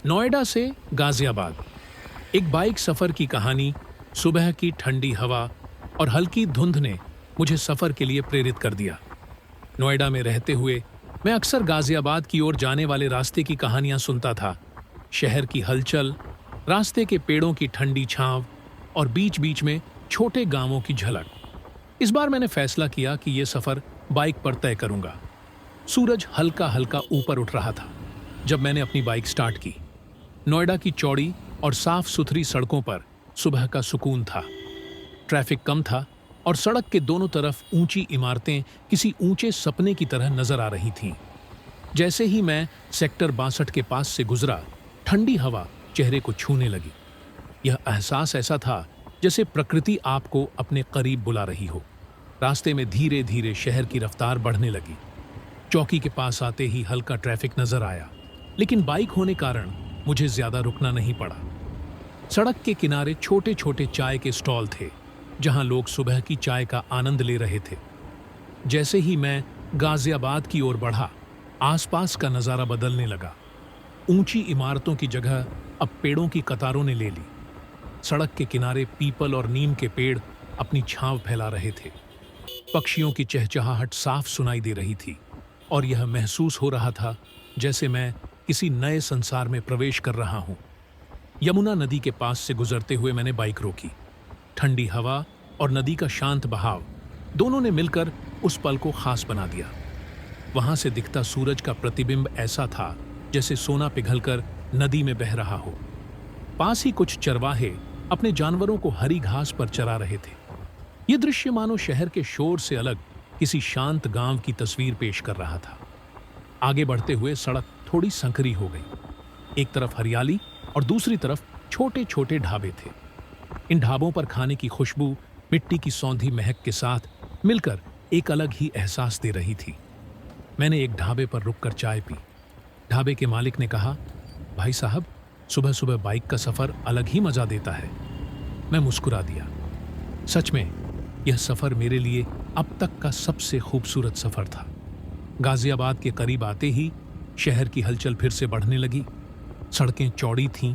नोएडा से गाजियाबाद, एक बाइक सफर की कहानी। सुबह की ठंडी हवा और हल्की धुंध ने मुझे सफर के लिए प्रेरित कर दिया। नोएडा में रहते हुए मैं अक्सर गाजियाबाद की ओर जाने वाले रास्ते की कहानियां सुनता था। शहर की हलचल, रास्ते के पेड़ों की ठंडी छांव और बीच बीच में छोटे गांवों की झलक। इस बार मैंने फैसला किया कि यह सफर बाइक पर तय करूंगा। सूरज हल्का हल्का ऊपर उठ रहा था जब मैंने अपनी बाइक स्टार्ट की। नोएडा की चौड़ी और साफ सुथरी सड़कों पर सुबह का सुकून था। ट्रैफिक कम था और सड़क के दोनों तरफ ऊंची इमारतें किसी ऊंचे सपने की तरह नजर आ रही थीं। जैसे ही मैं सेक्टर 62 के पास से गुजरा, ठंडी हवा चेहरे को छूने लगी। यह एहसास ऐसा था जैसे प्रकृति आपको अपने करीब बुला रही हो। रास्ते में धीरे धीरे शहर की रफ्तार बढ़ने लगी। चौकी के पास आते ही हल्का ट्रैफिक नजर आया, लेकिन बाइक होने कारण मुझे ज्यादा रुकना नहीं पड़ा। सड़क के किनारे छोटे छोटे चाय के स्टॉल थे जहां लोग सुबह की चाय का आनंद ले रहे थे। जैसे ही मैं गाजियाबाद की ओर बढ़ा, आसपास का नजारा बदलने लगा। ऊंची इमारतों की जगह अब पेड़ों की कतारों ने ले ली। सड़क के किनारे पीपल और नीम के पेड़ अपनी छांव फैला रहे थे। पक्षियों की चहचहाहट साफ सुनाई दे रही थी और यह महसूस हो रहा था जैसे मैं किसी नए संसार में प्रवेश कर रहा हूं। यमुना नदी के पास से गुजरते हुए मैंने बाइक रोकी। ठंडी हवा और नदी का शांत बहाव दोनों ने मिलकर उस पल को खास बना दिया। वहां से दिखता सूरज का प्रतिबिंब ऐसा था जैसे सोना पिघलकर नदी में बह रहा हो। पास ही कुछ चरवाहे अपने जानवरों को हरी घास पर चरा रहे थे। यह दृश्य मानो शहर के शोर से अलग किसी शांत गांव की तस्वीर पेश कर रहा था। आगे बढ़ते हुए सड़क थोड़ी संकरी हो गई। एक तरफ हरियाली और दूसरी तरफ छोटे छोटे ढाबे थे। इन ढाबों पर खाने की खुशबू मिट्टी की सौंधी महक के साथ मिलकर एक अलग ही एहसास दे रही थी। मैंने एक ढाबे पर रुककर चाय पी। ढाबे के मालिक ने कहा, भाई साहब, सुबह सुबह बाइक का सफर अलग ही मजा देता है। मैं मुस्कुरा दिया। सच में यह सफर मेरे लिए अब तक का सबसे खूबसूरत सफर था। गाजियाबाद के करीब आते ही शहर की हलचल फिर से बढ़ने लगी। सड़कें चौड़ी थीं,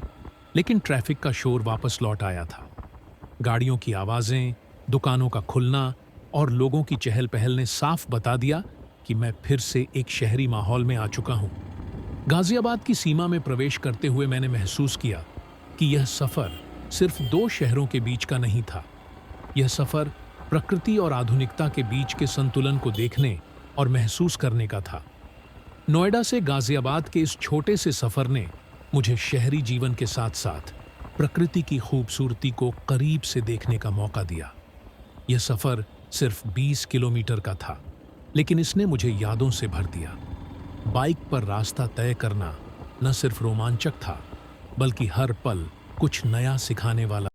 लेकिन ट्रैफिक का शोर वापस लौट आया था। गाड़ियों की आवाजें, दुकानों का खुलना और लोगों की चहल पहल ने साफ बता दिया कि मैं फिर से एक शहरी माहौल में आ चुका हूं। गाजियाबाद की सीमा में प्रवेश करते हुए मैंने महसूस किया कि यह सफर सिर्फ दो शहरों के बीच का नहीं था। यह सफर प्रकृति और आधुनिकता के बीच के संतुलन को देखने और महसूस करने का था। नोएडा से गाजियाबाद के इस छोटे से सफर ने मुझे शहरी जीवन के साथ साथ प्रकृति की खूबसूरती को करीब से देखने का मौका दिया। यह सफर सिर्फ 20 किलोमीटर का था, लेकिन इसने मुझे यादों से भर दिया। बाइक पर रास्ता तय करना न सिर्फ रोमांचक था, बल्कि हर पल कुछ नया सिखाने वाला